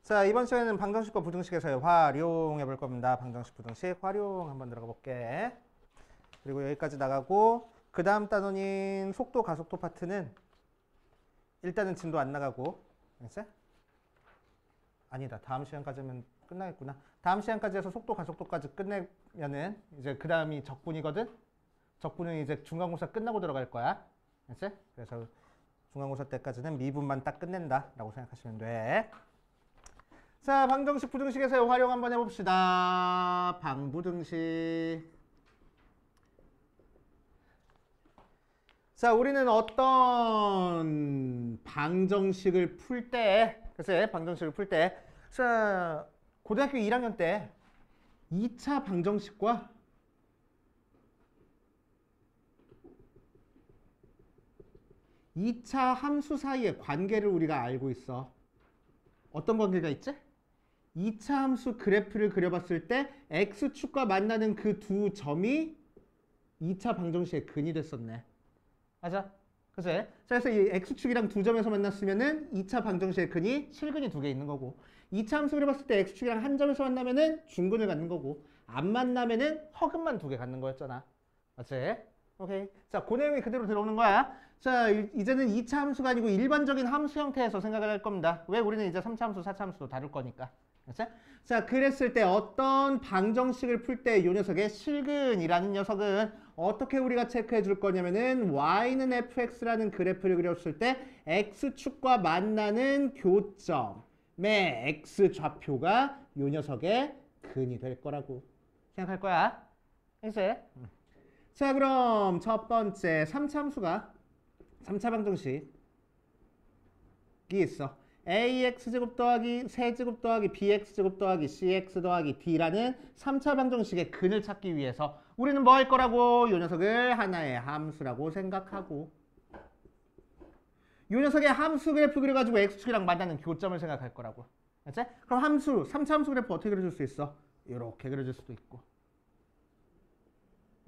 자, 이번 시간에는 방정식과 부등식에서의 활용해 볼 겁니다. 방정식, 부등식 활용 한번 들어가 볼게. 그리고 여기까지 나가고 그 다음 단원인 속도, 가속도 파트는 일단은 진도 안 나가고, 알겠지? 아니다. 다음 시간까지면 끝나겠구나. 다음 시간까지 해서 속도, 가속도까지 끝내면은 이제 그 다음이 적분이거든? 적분은 이제 중간고사 끝나고 들어갈 거야. 알겠지? 그래서 중간고사 때까지는 미분만 딱 끝낸다 라고 생각하시면 돼. 자, 방정식, 부등식에서의 활용 한번 해봅시다. 방부등식. 자, 우리는 어떤 방정식을 풀 때, 글쎄, 방정식을 풀 때, 자, 고등학교 1학년 때 2차 방정식과 이 차 함수 사이의 관계를 우리가 알고 있어. 어떤 관계가 있지? 2차 함수 그래프를 그려봤을 때 x축과 만나는 그 두 점이 2차 방정식의 근이 됐었네. 맞아? 그치? 자, 그래서 이 x축이랑 두 점에서 만났으면은 2차 방정식의 근이 실근이 두 개 있는 거고, 2차 함수 그려봤을 때 x축이랑 한 점에서 만나면은 중근을 갖는 거고, 안 만나면은 허근만 두 개 갖는 거였잖아. 맞지? 오케이. 자, 그 내용이 그대로 들어오는 거야. 자, 이제는 2차 함수가 아니고 일반적인 함수 형태에서 생각을 할 겁니다. 왜? 우리는 이제 3차 함수, 4차 함수도 다룰 거니까. 그렇지? 자, 그랬을 때 어떤 방정식을 풀 때 이 녀석의 실근이라는 녀석은 어떻게 우리가 체크해 줄 거냐면은 y는 fx라는 그래프를 그렸을 때 x축과 만나는 교점의 x 좌표가 이 녀석의 근이 될 거라고 생각할 거야. 알겠지? 자, 그럼 첫 번째 3차 함수가 3차 방정식이 있어. ax제곱 더하기 세제곱 더하기 bx제곱 더하기 cx 더하기 d라는 3차 방정식의 근을 찾기 위해서 우리는 뭐 할 거라고? 이 녀석을 하나의 함수라고 생각하고, 이 녀석의 함수 그래프 그려가지고 x축이랑 만나는 교점을 생각할 거라고. 알지? 그럼 함수, 3차 함수 그래프 어떻게 그려줄 수 있어? 이렇게 그려줄 수도 있고,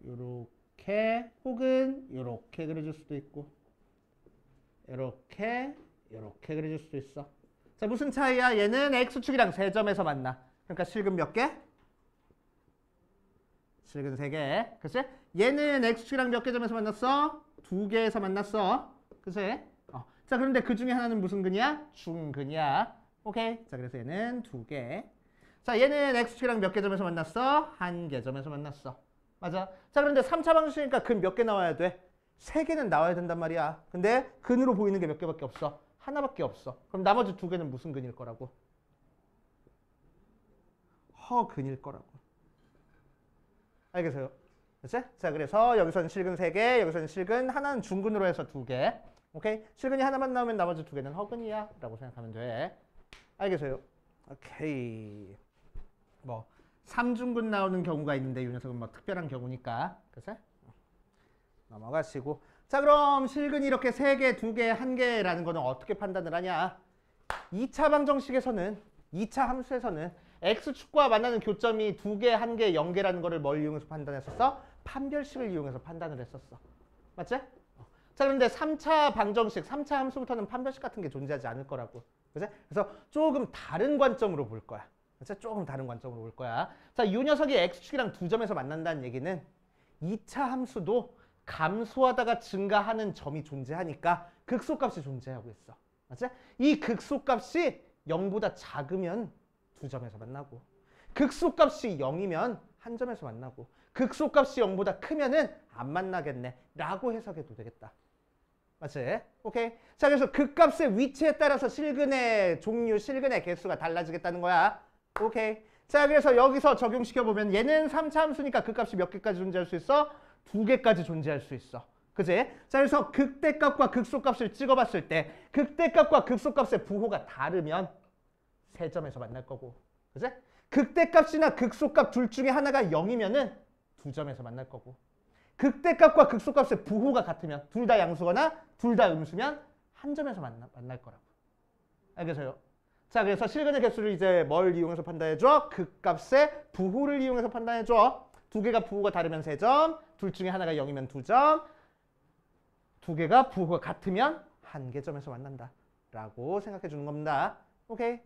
이렇게 혹은 이렇게 그려줄 수도 있고, 이렇게 그려줄 수도 있어. 자, 무슨 차이야? 얘는 x축이랑 세 점에서 만나. 그러니까 실근 몇 개? 실근 3개. 그치? 얘는 x축이랑 몇 개 점에서 만났어? 2개에서 만났어. 그치? 자, 그런데 그 중에 하나는 무슨 근이야? 중근이야. 오케이. 자, 그래서 얘는 2개. 자, 얘는 x축이랑 몇 개 점에서 만났어? 1개 점에서 만났어. 맞아. 자, 그런데 3차 방정식이니까 근 몇 개 나와야 돼? 3개는 나와야 된단 말이야. 근데 근으로 보이는 게 몇 개밖에 없어? 하나밖에 없어. 그럼 나머지 2개는 무슨 근일 거라고? 허근일 거라고. 알겠어요? 그치? 자, 그래서 여기서는 실근 3개, 여기서는 실근 하나는 중근으로 해서 2개. 오케이? 실근이 하나만 나오면 나머지 2개는 허근이야 라고 생각하면 돼. 알겠어요? 오케이. 뭐 3중근 나오는 경우가 있는데 이 녀석은 뭐 특별한 경우니까. 그치? 넘어가시고. 자, 그럼 실근이 이렇게 3개, 2개, 1개라는 거는 어떻게 판단을 하냐? 2차 방정식에서는, 2차 함수에서는 x축과 만나는 교점이 2개, 1개, 0개라는 거를 뭘 이용해서 판단했었어? 판별식을 이용해서 판단을 했었어. 맞지? 자, 그런데 3차 방정식, 3차 함수부터는 판별식 같은 게 존재하지 않을 거라고. 그치? 그래서 조금 다른 관점으로 볼 거야. 그치? 조금 다른 관점으로 볼 거야. 자, 이 녀석이 x축이랑 두 점에서 만난다는 얘기는 2차 함수도 감소하다가 증가하는 점이 존재하니까 극소값이 존재하고 있어. 맞지? 이 극소값이 0보다 작으면 두 점에서 만나고, 극소값이 0이면 한 점에서 만나고, 극소값이 0보다 크면은 안 만나겠네 라고 해석해도 되겠다. 맞지? 오케이? 자, 그래서 극값의 위치에 따라서 실근의 종류, 실근의 개수가 달라지겠다는 거야. 오케이? 자, 그래서 여기서 적용시켜보면 얘는 3차 함수니까 극값이 몇 개까지 존재할 수 있어? 2개까지 존재할 수 있어. 그치? 자, 그래서 극대값과 극소값을 찍어봤을 때 극대값과 극소값의 부호가 다르면 세 점에서 만날 거고, 그치? 극대값이나 극소값 둘 중에 하나가 0이면은 두 점에서 만날 거고, 극대값과 극소값의 부호가 같으면 둘 다 양수거나 둘 다 음수면 한 점에서 만날 거라고. 알겠어요? 자, 그래서 실근의 개수를 이제 뭘 이용해서 판단해줘? 극값의 부호를 이용해서 판단해줘. 2개가 부호가 다르면 3점, 둘 중에 하나가 0이면 2점, 2개가 부호가 같으면 1개 점에서 만난다 라고 생각해 주는 겁니다. 오케이?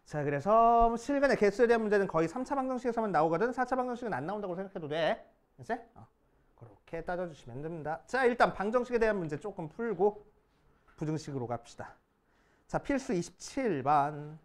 자, 그래서 실근의 개수에 대한 문제는 거의 3차 방정식에서만 나오거든. 4차 방정식은 안 나온다고 생각해도 돼. 이제 그렇게 따져주시면 됩니다. 자, 일단 방정식에 대한 문제 조금 풀고 부등식으로 갑시다. 자, 필수 27번.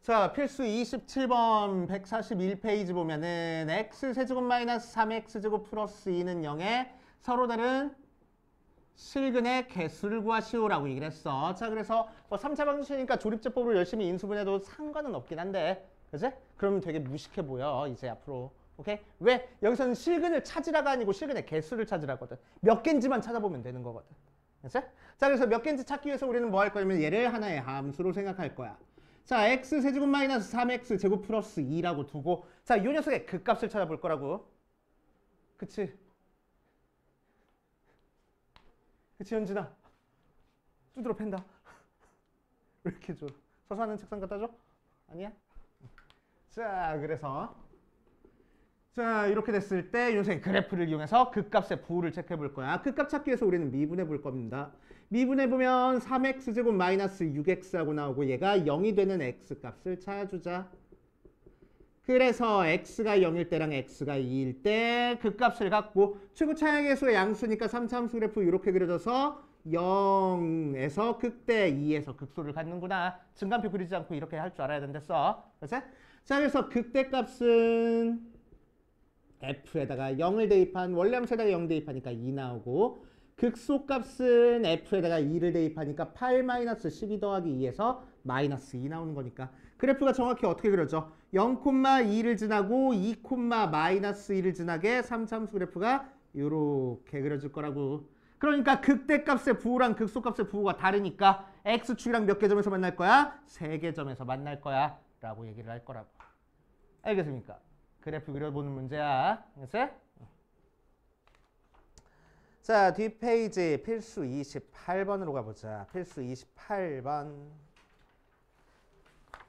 자, 필수 27번 141페이지 보면은 x세제곱 마이너스 3x제곱 플러스 2는 0에 서로 다른 실근의 개수를 구하시오라고 얘기를 했어. 자, 그래서 뭐 3차 방정식이니까 조립제법으로 열심히 인수분해도 상관은 없긴 한데, 그치? 그러면 되게 무식해 보여, 이제 앞으로. 오케이? 왜? 여기서는 실근을 찾으라가 아니고 실근의 개수를 찾으라거든. 몇 개인지만 찾아보면 되는 거거든. 그치? 자, 그래서 몇 개인지 찾기 위해서 우리는 뭐 할 거냐면 얘를 하나의 함수로 생각할 거야. 자, x세제곱 마이너스 3x제곱 플러스 2라고 두고, 자, 이 녀석의 극값을 찾아볼 거라고. 그치? 그치, 현진아? 두드러 팬다. 왜 이렇게 줘? 서서 하는 책상 갖다 줘? 아니야? 자, 그래서 자, 이렇게 됐을 때 이 녀석의 그래프를 이용해서 극값의 부호를 체크해 볼 거야. 극값 찾기 위해서 우리는 미분해 볼 겁니다. 미분해 보면 3x제곱 마이너스 6x하고 나오고 얘가 0이 되는 x값을 찾아주자. 그래서 x가 0일 때랑 x가 2일 때 극값을 갖고 최고 차이의 수의 양수니까 3차 함수 그래프 이렇게 그려져서 0에서 극대 2에서 극소를 갖는구나. 증간표 그리지 않고 이렇게 할 줄 알아야 된댔어. 그치? 자, 그래서 극대값은 f에다가 0을 대입한 원래 함수에다가 0 대입하니까 2 나오고, 극소값은 f에다가 2를 대입하니까 8-12 더하기 2에서 마이너스 2 나오는 거니까 그래프가 정확히 어떻게 그려져? 0,2를 지나고 2,-2를 지나게 3차 함수 그래프가 이렇게 그려질 거라고. 그러니까 극대값의 부호랑 극소값의 부호가 다르니까 x축이랑 몇 개 점에서 만날 거야? 3개 점에서 만날 거야 라고 얘기를 할 거라고. 알겠습니까? 그래프 그려보는 문제야. 알겠어요? 자, 뒷페이지 필수 28번으로 가보자. 필수 28번.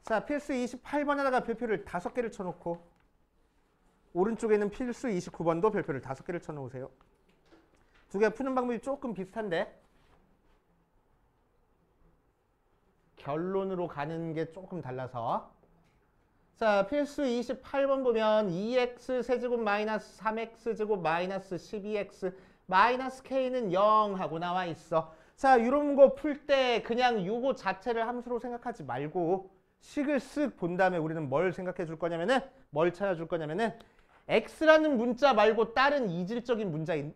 자, 필수 28번에다가 별표를 5개를 쳐놓고 오른쪽에 있는 필수 29번도 별표를 5개를 쳐놓으세요. 두 개 푸는 방법이 조금 비슷한데 결론으로 가는 게 조금 달라서. 자, 필수 28번 보면 2x 세제곱 마이너스 3x 제곱 마이너스 12x 마이너스 k는 0 하고 나와 있어. 자, 이런 거 풀 때 그냥 요거 자체를 함수로 생각하지 말고 식을 쓱 본 다음에 우리는 뭘 생각해 줄 거냐면은, 뭘 찾아줄 거냐면은 x라는 문자 말고 다른 이질적인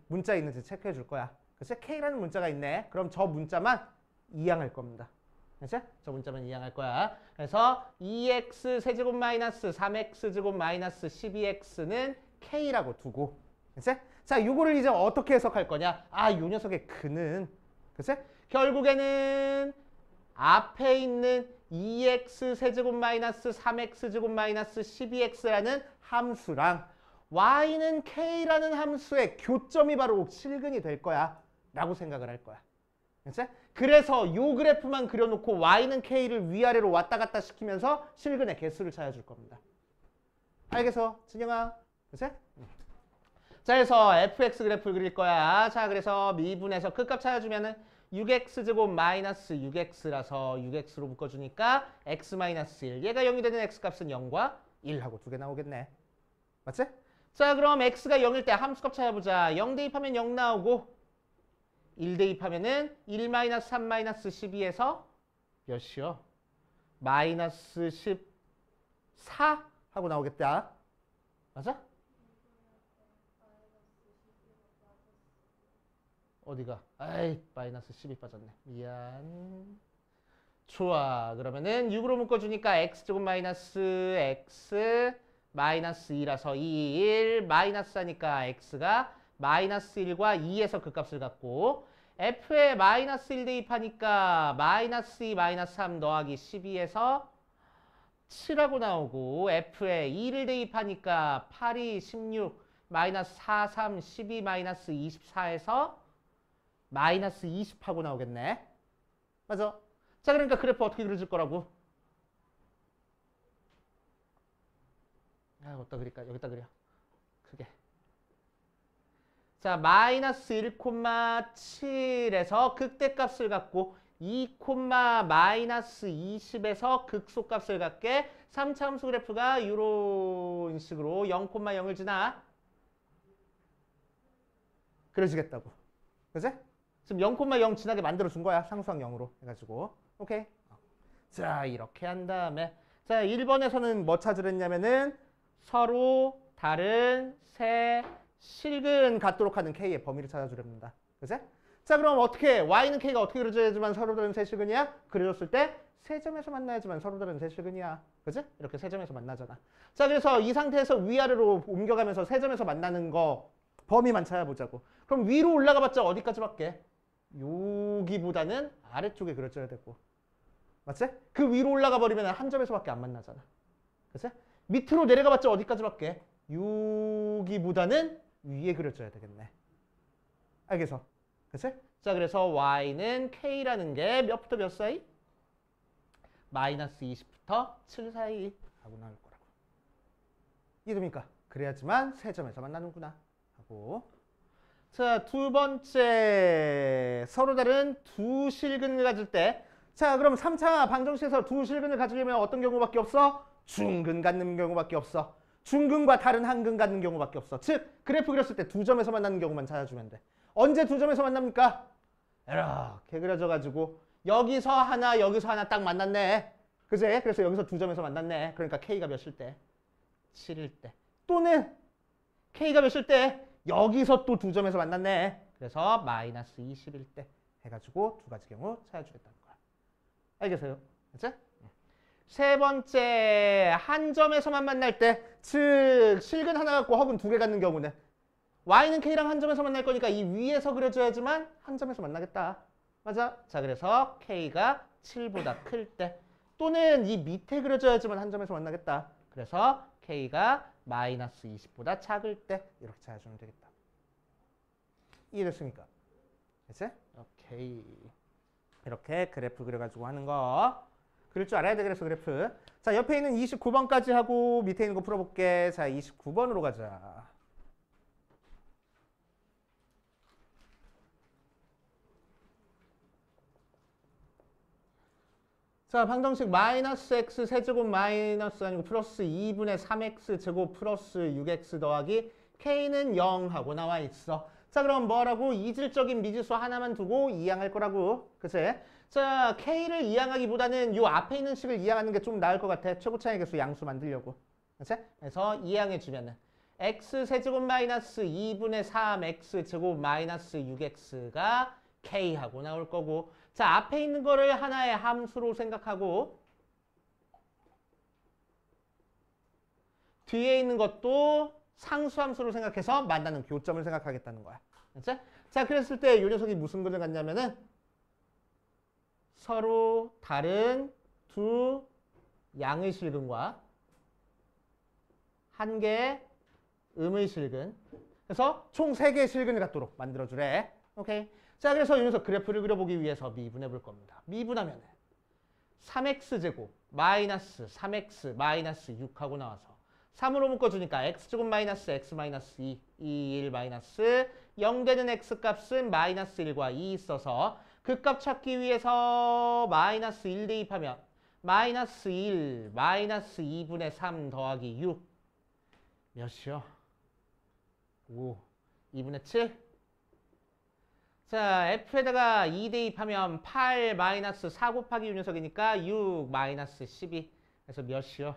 문자 있는지 체크해 줄 거야. 그치? k라는 문자가 있네. 그럼 저 문자만 이항할 겁니다. 그치? 저 문자만 이항할 거야. 그래서 2x 세제곱 마이너스 3x 제곱 마이너스 12x는 k라고 두고, 그치? 자, 요거를 이제 어떻게 해석할 거냐? 아, 요 녀석의 근은, 그치? 결국에는 앞에 있는 2x 세제곱 마이너스 3x 제곱 마이너스 12x라는 함수랑 y는 k라는 함수의 교점이 바로 실근이 될 거야 라고 생각을 할 거야. 그치? 그래서 요 그래프만 그려놓고 y는 k를 위아래로 왔다 갔다 시키면서 실근의 개수를 찾아줄 겁니다. 알겠어? 진영아? 그치? 자, 그래서 fx 그래프를 그릴 거야. 자, 그래서 미분해서 끝값 찾아주면은 6x제곱 마이너스 6x라서 6x로 묶어주니까 x 마이너스 1. 얘가 0이 되는 x값은 0과 1하고 두 개 나오겠네. 맞지? 자, 그럼 x가 0일 때 함수값 찾아보자. 0 대입하면 0 나오고 1 대입하면은 1 마이너스 3 마이너스 12에서 몇이요? 마이너스 14 하고 나오겠다. 맞아? 어디가? 아이, 마이너스 10이 빠졌네. 미안. 좋아. 그러면은 6으로 묶어주니까 x제곱 마이너스 x 마이너스 2라서 2, 1 마이너스 하니까 x가 마이너스 1과 2에서 그 값을 갖고 f에 마이너스 1 대입하니까 마이너스 2 마이너스 3 더하기 12에서 7하고 나오고 f에 2를 대입하니까 8이 16 마이너스 4, 3, 12 마이너스 24에서 마이너스 20하고 나오겠네. 맞아? 자, 그러니까 그래프 어떻게 그려질 거라고? 어디다 그릴까? 여기다 그려. 크게. 자, 마이너스 1,7에서 극대값을 갖고 2, 마이너스 20에서 극소값을 갖게 3차 함수 그래프가 이런 식으로 0,0을 지나 그려지겠다고. 그치? 지금 0,0 지나게 만들어준 거야. 상수항 0으로 해가지고. 오케이? 자, 이렇게 한 다음에 자, 1번에서는 뭐 찾으랬냐면은 서로 다른 세 실근 갖도록 하는 K의 범위를 찾아주렵니다. 그치? 자, 그럼 어떻게 Y는 K가 어떻게 그려져야지만 서로 다른 세 실근이야? 그려졌을 때 세 점에서 만나야지만 서로 다른 세 실근이야. 그치? 이렇게 세 점에서 만나잖아. 자, 그래서 이 상태에서 위아래로 옮겨가면서 세 점에서 만나는 거 범위만 찾아보자고. 그럼 위로 올라가 봤자 어디까지밖에? 여기보다는 아래쪽에 그려져야 되고. 맞지? 그 위로 올라가 버리면 한 점에서밖에 안 만나잖아. 그치? 밑으로 내려가 봤자 어디까지밖에? 여기보다는 위에 그려져야 되겠네. 알겠어? 그치? 자, 그래서 y는 k라는 게 몇부터 몇 사이? 마이너스 20부터 7 사이 하고 나올 거라고. 이해됩니까? 그래야지만 세 점에서 만나는구나 하고. 자, 두 번째 서로 다른 두 실근을 가질 때 자, 그럼 3차 방정식에서 두 실근을 가지려면 어떤 경우밖에 없어? 중근 갖는 경우밖에 없어. 중근과 다른 한근 갖는 경우밖에 없어. 즉, 그래프 그렸을 때 두 점에서 만나는 경우만 찾아주면 돼. 언제 두 점에서 만납니까? 이렇게 그려져가지고 여기서 하나 딱 만났네. 그제? 그래서 여기서 두 점에서 만났네. 그러니까 K가 몇일 때? 7일 때. 또는 K가 몇일 때? 여기서 또 두 점에서 만났네. 그래서 마이너스 20일 때 해가지고 두 가지 경우 찾아주겠다는 거야. 알겠어요? 그치? 세 번째, 한 점에서만 만날 때, 즉 실근 하나 갖고 허근 두 개 갖는 경우는 y는 k랑 한 점에서 만날 거니까 이 위에서 그려줘야지만 한 점에서 만나겠다. 맞아? 자, 그래서 k가 7보다 클 때 또는 이 밑에 그려줘야지만 한 점에서 만나겠다. 그래서 k가 마이너스 20보다 작을 때 이렇게 찾아주면 되겠다. 이해됐습니까? 그치? 오케이. 이렇게 그래프 그려가지고 하는 거 그릴 줄 알아야 돼. 그래서 그래프. 자, 옆에 있는 29번까지 하고 밑에 있는 거 풀어볼게. 자, 29번으로 가자. 자, 방정식 마이너스 x 세제곱 마이너스 아니고 플러스 2분의 3x 제곱 플러스 6x 더하기 k는 0 하고 나와 있어. 자, 그럼 뭐라고? 이질적인 미지수 하나만 두고 이항할 거라고. 그치? 자, k를 이항하기보다는 요 앞에 있는 식을 이항하는 게 좀 나을 것 같아. 최고차의 개수 양수 만들려고. 그치? 그래서 이항해 주면은 x 세제곱 마이너스 2분의 3x 제곱 마이너스 6x가 k 하고 나올 거고. 자, 앞에 있는 거를 하나의 함수로 생각하고 뒤에 있는 것도 상수함수로 생각해서 만나는 교점을 생각하겠다는 거야. 그치? 자, 그랬을 때 이 녀석이 무슨 근을 갖냐면은 서로 다른 두 양의 실근과 한 개의 음의 실근. 그래서 총 3개의 실근을 갖도록 만들어주래. 오케이. 자, 그래서 이 녀석 그래프를 그려보기 위해서 미분해 볼 겁니다. 미분하면 3x제곱 마이너스 3x 마이너스 6하고 나와서 3으로 묶어주니까 x제곱 마이너스 x 마이너스 2, 1 마이너스 0 되는 x값은 마이너스 1과 2 있어서 그 값 찾기 위해서 마이너스 1 대입하면 마이너스 1 마이너스 2분의 3 더하기 6 몇이요? 5 2분의 7? 자, f에다가 2 대입하면 8 마이너스 4 곱하기 이 녀석이니까 6 마이너스 12. 그래서 몇이요?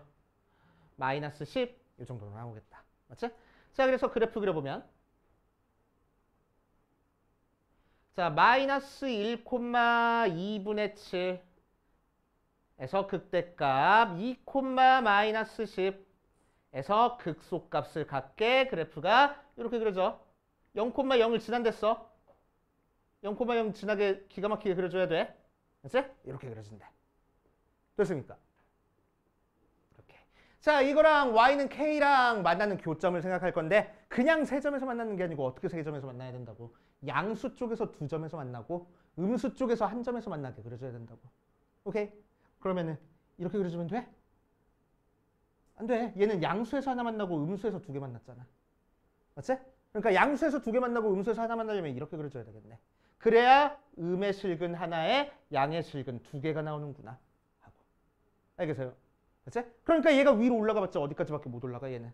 마이너스 10. 이 정도로 나오겠다. 맞지? 자, 그래서 그래프 그려보면 자, 마이너스 1, 2분의 7에서 극대값 2, 마이너스 10에서 극소값을 갖게 그래프가 이렇게 그려져. 0,0을 지난댔어. 0,0 지나게 기가 막히게 그려줘야 돼. 그치? 이렇게 그려진대. 됐습니까? 이렇게. 자, 이거랑 y는 k랑 만나는 교점을 생각할 건데 그냥 세 점에서 만나는 게 아니고 어떻게 세 점에서 만나야 된다고? 양수 쪽에서 두 점에서 만나고 음수 쪽에서 한 점에서 만나게 그려줘야 된다고. 오케이? 그러면은 이렇게 그려주면 돼? 안 돼. 얘는 양수에서 하나 만나고 음수에서 두 개 만났잖아. 맞지? 그러니까 양수에서 두 개 만나고 음수에서 하나 만나려면 이렇게 그려줘야 되겠네. 그래야 음의 실근 하나에 양의 실근 두 개가 나오는구나 하고. 알겠어요? 맞지? 그러니까 얘가 위로 올라가봤자 어디까지밖에 못 올라가 얘는.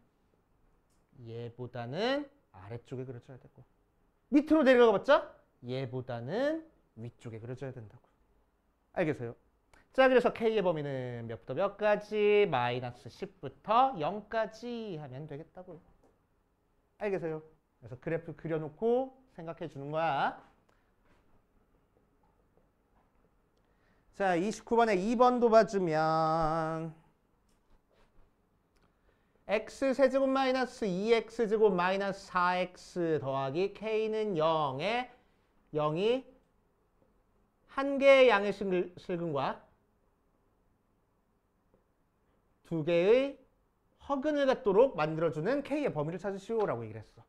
얘보다는 아래쪽에 그려줘야 되고. 밑으로 내려가봤자 얘보다는 위쪽에 그려줘야 된다고. 알겠어요? 자, 그래서 K의 범위는 몇부터 몇까지? 마이너스 10부터 0까지 하면 되겠다고요. 알겠어요? 그래서 그래프 그려놓고 생각해 주는 거야. 자, 29번에 2번도 봐주면 x세제곱 마이너스 2x제곱 마이너스 4x 더하기 k는 0에 0이 한 개의 양의 실근과 두 개의 허근을 갖도록 만들어주는 k의 범위를 찾으시오라고 얘기를 했어.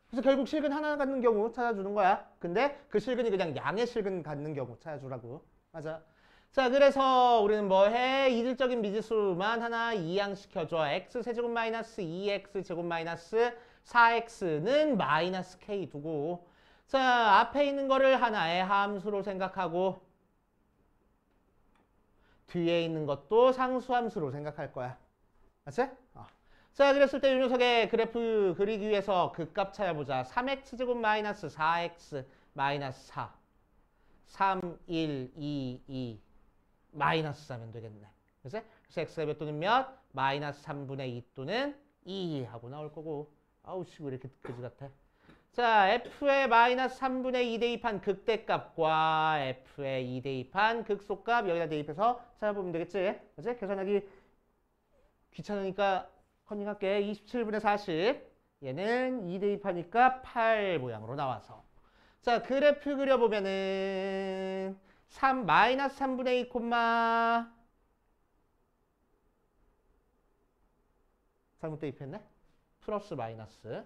그래서 결국 실근 하나 갖는 경우 찾아주는 거야. 근데 그 실근이 그냥 양의 실근 갖는 경우 찾아주라고. 맞아. 자, 그래서 우리는 뭐 해? 이질적인 미지수만 하나 이항시켜줘. x세제곱 마이너스 2x제곱 마이너스 4x는 마이너스 k 두고, 자, 앞에 있는 거를 하나의 함수로 생각하고 뒤에 있는 것도 상수함수로 생각할 거야. 맞지? 자, 그랬을 때 이 녀석의 그래프 그리기 위해서 그 값 찾아보자. 3x제곱 마이너스 4x 마이너스 4 3, 1, 2, 2 마이너스 4면 되겠네. 그래서 x가 몇 또는 몇? 마이너스 3분의 2 또는 2 하고 나올 거고. 아우 씨, 왜 이렇게 그지 같아. 자, f의 마이너스 3분의 2 대입한 극대값과 f의 2 대입한 극소값 여기다 대입해서 찾아보면 되겠지. 그치? 계산하기 귀찮으니까 컨닝할게. 27분의 40. 얘는 2 대입하니까 8 모양으로 나와서. 자, 그래프 그려보면은 마이너스 3분의 2 콤마 잘못 대입했네. 플러스 마이너스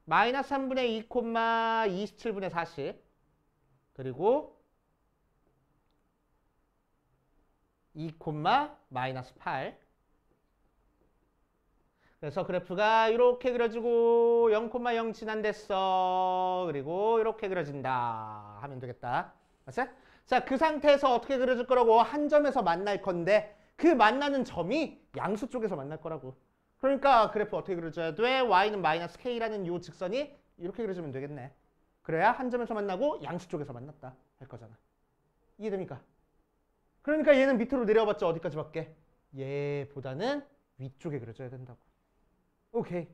마이너스 3분의 2 콤마 27분의 40 그리고 2 콤마 마이너스 8. 그래서 그래프가 이렇게 그려지고 0,0 지난댔어. 그리고 이렇게 그려진다 하면 되겠다. 맞지? 자, 그 상태에서 어떻게 그려질 거라고? 한 점에서 만날 건데 그 만나는 점이 양수 쪽에서 만날 거라고. 그러니까 그래프 어떻게 그려줘야 돼? y는 마이너스 k라는 이 직선이 이렇게 그려주면 되겠네. 그래야 한 점에서 만나고 양수 쪽에서 만났다 할 거잖아. 이해됩니까? 그러니까 얘는 밑으로 내려와봤자 어디까지밖에? 얘보다는 위쪽에 그려줘야 된다고. 오케이.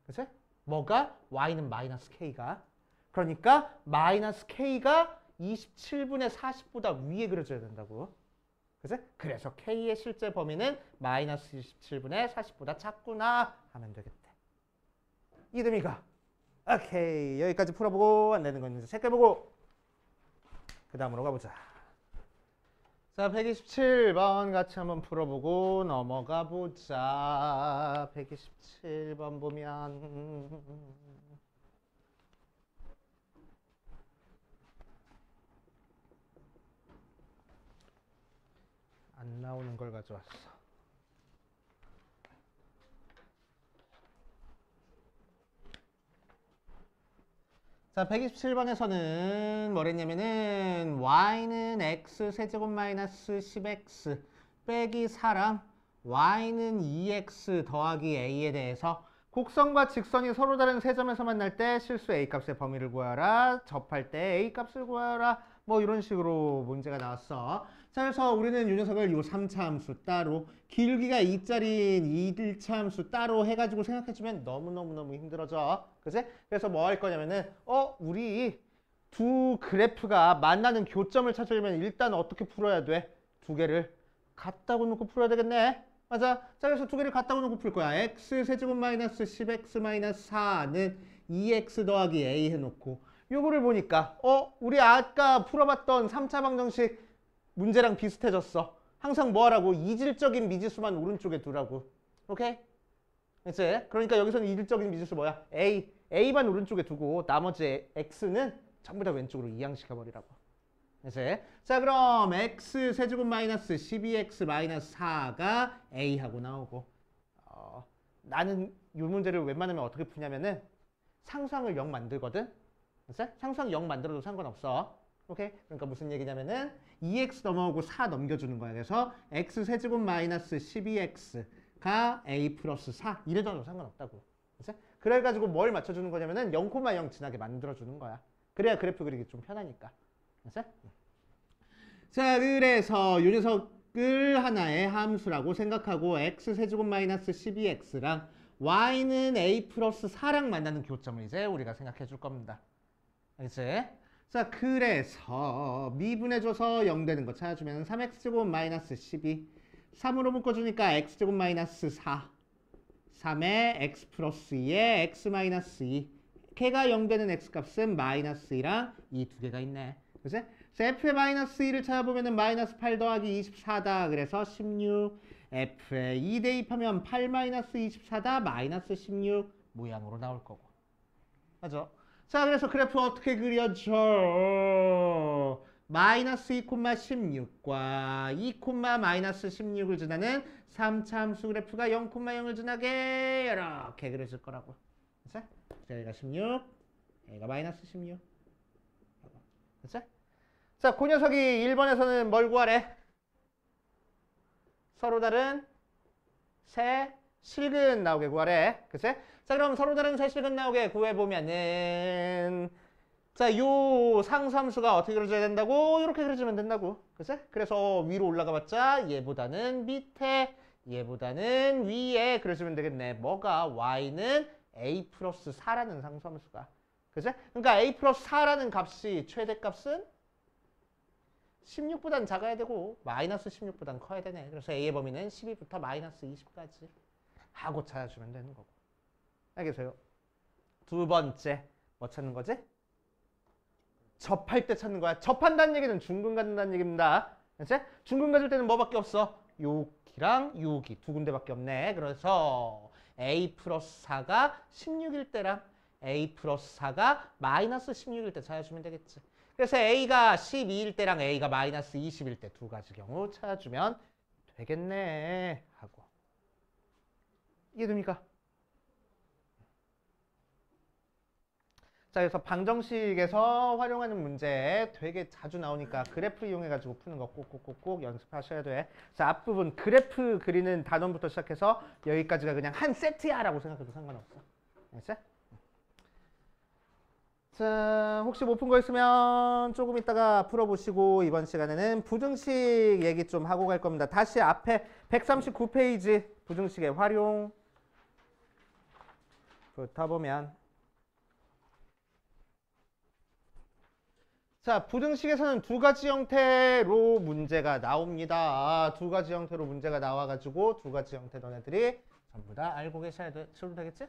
그치? 뭐가? y는 마이너스 k가. 그러니까 마이너스 k가 27분의 40보다 위에 그려줘야 된다고. 그치? 그래서 k의 실제 범위는 마이너스 27분의 40보다 작구나 하면 되겠대. 이해됩니까? 오케이. 여기까지 풀어보고 안 되는 건 이제 체크해보고 그 다음으로 가보자. 자, 127번 같이 한번 풀어보고 넘어가 보자. 127번 보면 안 나오는 걸 가져왔어. 자, 127번에서는 뭐랬냐면은 y는 x 세제곱 마이너스 10x 빼기 4랑 y는 2x 더하기 a에 대해서 곡선과 직선이 서로 다른 세 점에서 만날 때 실수 a 값의 범위를 구하라. 접할 때 a 값을 구하라. 뭐 이런 식으로 문제가 나왔어. 자, 그래서 우리는 이 녀석을 이 3차 함수 따로, 기울기가 2짜리인 1차 함수 따로 해가지고 생각해주면 너무너무 힘들어져. 그치? 그래서 뭐 할 거냐면은 우리 두 그래프가 만나는 교점을 찾으려면 일단 어떻게 풀어야 돼? 두 개를 갖다고 놓고 풀어야 되겠네. 맞아. 자, 그래서 두 개를 갖다고 놓고 풀 거야. x 세제곱 마이너스 10x 마이너스 4는 2x 더하기 a 해놓고 요거를 보니까 우리 아까 풀어봤던 3차 방정식 문제랑 비슷해졌어. 항상 뭐 하라고? 이질적인 미지수만 오른쪽에 두라고. 오케이? 그치? 그러니까 여기서는 이질적인 미지수 뭐야? a만 오른쪽에 두고 나머지 x는 전부 다 왼쪽으로 이항시켜버리라고. 그치? 자, 그럼 x 세제곱 마이너스 12x 마이너스 4가 a하고 나오고, 나는 이 문제를 웬만하면 어떻게 푸냐면은 상수항을 0 만들거든. 알았어? 상수항 0 만들어도 상관없어. 오케이? 그러니까 무슨 얘기냐면은 2x 넘어오고 4 넘겨주는 거야. 그래서 x 세제곱 마이너스 12x가 a 플러스 4 이래도 상관없다고. 알았어? 그래가지고 뭘 맞춰주는 거냐면은 0,0 지나게 만들어주는 거야. 그래야 그래프 그리기 좀 편하니까. 알았어? 자, 그래서 요 녀석을 하나의 함수라고 생각하고 x 세제곱 마이너스 12x랑 y는 a 플러스 4랑 만나는 교점을 이제 우리가 생각해 줄 겁니다. 알겠지? 자, 그래서 미분해줘서 0 되는 거 찾아주면 3x제곱 마이너스 12 3으로 묶어주니까 x제곱 마이너스 4 3에 x 플러스 2에 x 마이너스 2 걔가 0 되는 x값은 마이너스 2랑 이 두 개가 있네. 그치? f의 마이너스 2를 찾아보면 마이너스 8 더하기 24다. 그래서 16 f에 2 대입하면 8 마이너스 24다. 마이너스 16 모양으로 나올 거고. 맞죠? 자, 그래서 그래프 어떻게 그려져? 마이너스 2,16과 2, 마이너스 16을 지나는 3차 함수 그래프가 0,0을 지나게 이렇게 그려질 거라고. 그래서 여기가 16, 여기가 마이너스 16. 그치? 자, 그 녀석이 1번에서는 뭘 구하래? 서로 다른 세 실근 나오게 구하래. 그치? 자, 그럼 서로 다른 세 실근 나오게 구해보면은 자, 요 상수함수가 어떻게 그려져야 된다고? 이렇게 그려지면 된다고. 그치? 그래서 위로 올라가 봤자 얘보다는 밑에, 얘보다는 위에 그려주면 되겠네. 뭐가? y는 a 플러스 4라는 상수함수가. 그치? 그러니까 a 플러스 4라는 값이 최대값은 16보단 작아야 되고 마이너스 16보단 커야 되네. 그래서 a의 범위는 12부터 마이너스 20까지 하고 찾아주면 되는 거고. 알겠어요? 두 번째 뭐 찾는 거지? 접할 때 찾는 거야. 접한다는 얘기는 중근 갖는다는 얘기입니다. 그치? 중근 가질 때는 뭐밖에 없어? 여기랑 여기 두 군데밖에 없네. 그래서 a 플러스 4가 16일 때랑 a 플러스 4가 마이너스 16일 때 찾아주면 되겠지. 그래서 a가 12일 때랑 a가 마이너스 20일 때 두 가지 경우 찾아주면 되겠네 하고. 이해됩니까? 자, 그래서 방정식에서 활용하는 문제 되게 자주 나오니까 그래프 이용해가지고 푸는 거 꼭꼭꼭꼭 연습하셔야 돼. 자, 앞부분 그래프 그리는 단원부터 시작해서 여기까지가 그냥 한 세트야 라고 생각해도 상관없어. 알겠어? 자, 혹시 못 푼 거 있으면 조금 이따가 풀어보시고 이번 시간에는 부등식 얘기 좀 하고 갈 겁니다. 다시 앞에 139페이지 부등식의 활용 붙어보면 자, 부등식에서는 두 가지 형태로 문제가 나옵니다. 두 가지 형태로 문제가 나와가지고 두 가지 형태 너네들이 전부 다 알고 계셔야 되겠지?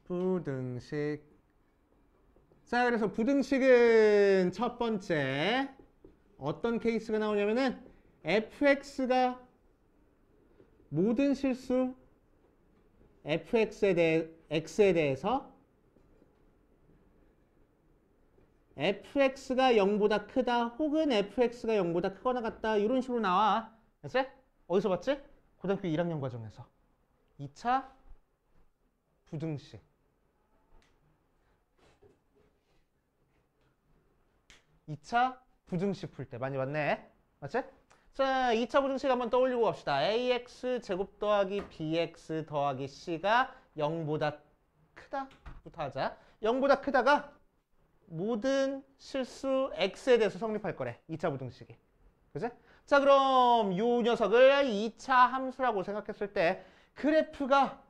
부등식. 자, 그래서 부등식은 첫 번째 어떤 케이스가 나오냐면은 fx가 모든 실수 x에 대해서 fx가 0보다 크다 혹은 fx가 0보다 크거나 같다 이런 식으로 나와. 알았지? 어디서 봤지? 고등학교 1학년 과정에서 2차 부등식. 2차 부등식 풀 때 많이 봤네. 맞지? 자, 2차 부등식 한번 떠올리고 갑시다. ax 제곱 더하기 bx 더하기 c가 0보다 크다부터 하자. 0보다 크다가 모든 실수 x에 대해서 성립할 거래. 2차 부등식이. 그치? 자, 그럼 요 녀석을 2차 함수라고 생각했을 때 그래프가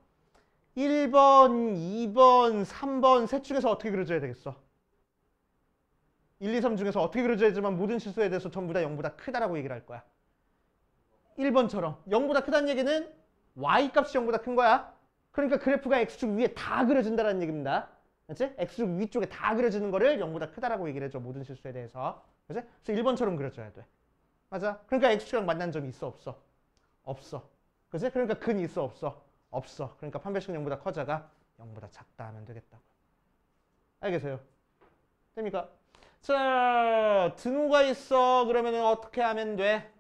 1번, 2번, 3번 셋 중에서 어떻게 그려져야 되겠어? 1, 2, 3 중에서 어떻게 그려져야지만 모든 실수에 대해서 전부 다 0보다 크다라고 얘기를 할 거야. 1번처럼 0보다 크다는 얘기는 y값이 0보다 큰 거야. 그러니까 그래프가 x축 위에 다 그려진다는 얘기입니다. 그렇지? x축 위쪽에 다 그려지는 거를 0보다 크다라고 얘기를 해줘. 모든 실수에 대해서. 그렇지? 그래서 1번처럼 그려줘야 돼. 맞아? 그러니까 x축이랑 만난 점이 있어 없어? 없어. 그렇지? 그러니까 근이 있어 없어? 없어. 그러니까 판별식은 0보다 커져가 0보다 작다 하면 되겠다고. 알겠어요? 됩니까? 자, 등호가 있어. 그러면 어떻게 하면 돼?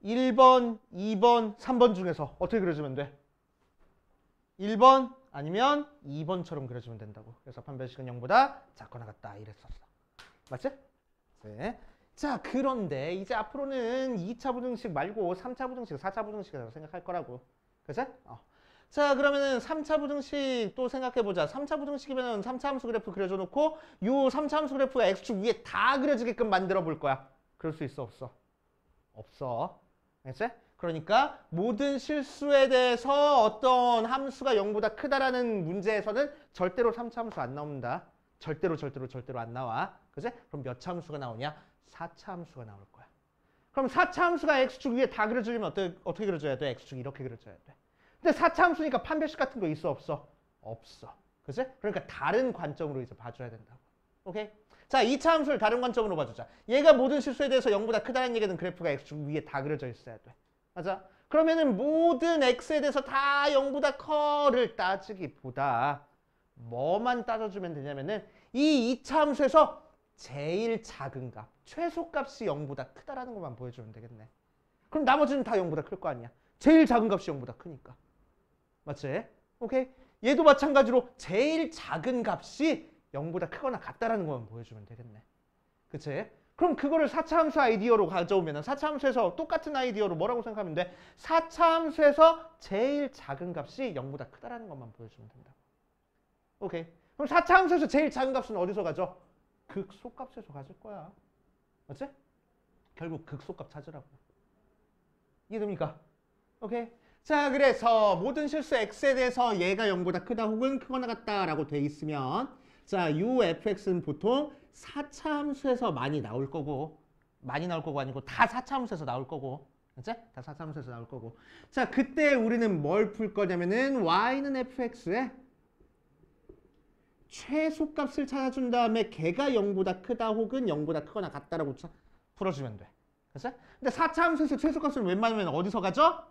1번, 2번, 3번 중에서 어떻게 그려주면 돼? 1번 아니면 2번처럼 그려주면 된다고. 그래서 판별식은 0보다 작거나 같다 이랬었어. 맞지? 네. 자, 그런데 이제 앞으로는 2차 부등식 말고 3차 부등식, 4차 부등식이라고 생각할 거라고. 그치? 자, 그러면은 3차 부등식 또 생각해보자. 3차 부등식이면 3차 함수 그래프 그려줘 놓고 요 3차 함수 그래프가 x축 위에 다 그려지게끔 만들어 볼 거야. 그럴 수 있어, 없어? 없어. 알겠지? 그러니까 모든 실수에 대해서 어떤 함수가 0보다 크다라는 문제에서는 절대로 3차 함수 안 나온다. 절대로 안 나와. 그치? 그럼 몇 차 함수가 나오냐? 4차 함수가 나올 거야. 그럼 4차 함수가 x축 위에 다 그려주려면 어떻게 그려줘야 돼? x축 이렇게 그려줘야 돼. 근데 4차 함수니까 판별식 같은 거 있어, 없어? 없어. 그치? 그러니까 다른 관점으로 이제 봐줘야 된다고. 오케이? 자, 2차 함수를 다른 관점으로 봐주자. 얘가 모든 실수에 대해서 0보다 크다는 얘기는 그래프가 x축 위에 다 그려져 있어야 돼. 맞아? 그러면은 모든 x에 대해서 다 0보다 커를 따지기보다 뭐만 따져주면 되냐면은 이 2차 함수에서 제일 작은 값, 최소값이 0보다 크다라는 것만 보여주면 되겠네. 그럼 나머지는 다 0보다 클 거 아니야. 제일 작은 값이 0보다 크니까. 맞지? 오케이? 얘도 마찬가지로 제일 작은 값이 0보다 크거나 같다라는 것만 보여주면 되겠네. 그치? 그럼 그거를 4차 함수 아이디어로 가져오면 4차 함수에서 똑같은 아이디어로 뭐라고 생각하면 돼? 4차 함수에서 제일 작은 값이 0보다 크다라는 것만 보여주면 된다. 오케이? 그럼 4차 함수에서 제일 작은 값은 어디서 가져? 극소값에서 가질 거야. 맞지? 결국 극소값 찾으라고. 이해됩니까? 오케이? 자, 그래서 모든 실수 x에 대해서 얘가 0보다 크다 혹은 크거나 같다라고 돼 있으면 자, 요 fx는 보통 4차 함수에서 많이 나올 거고 아니고 다 4차 함수에서 나올 거고 그치? 다 4차 함수에서 나올 거고 자, 그때 우리는 뭘 풀 거냐면은 y는 fx에 최소값을 찾아준 다음에 걔가 0보다 크다 혹은 0보다 크거나 같다라고 풀어주면 돼. 그치? 근데 4차 함수에서 최소값을 웬만하면 어디서 가져?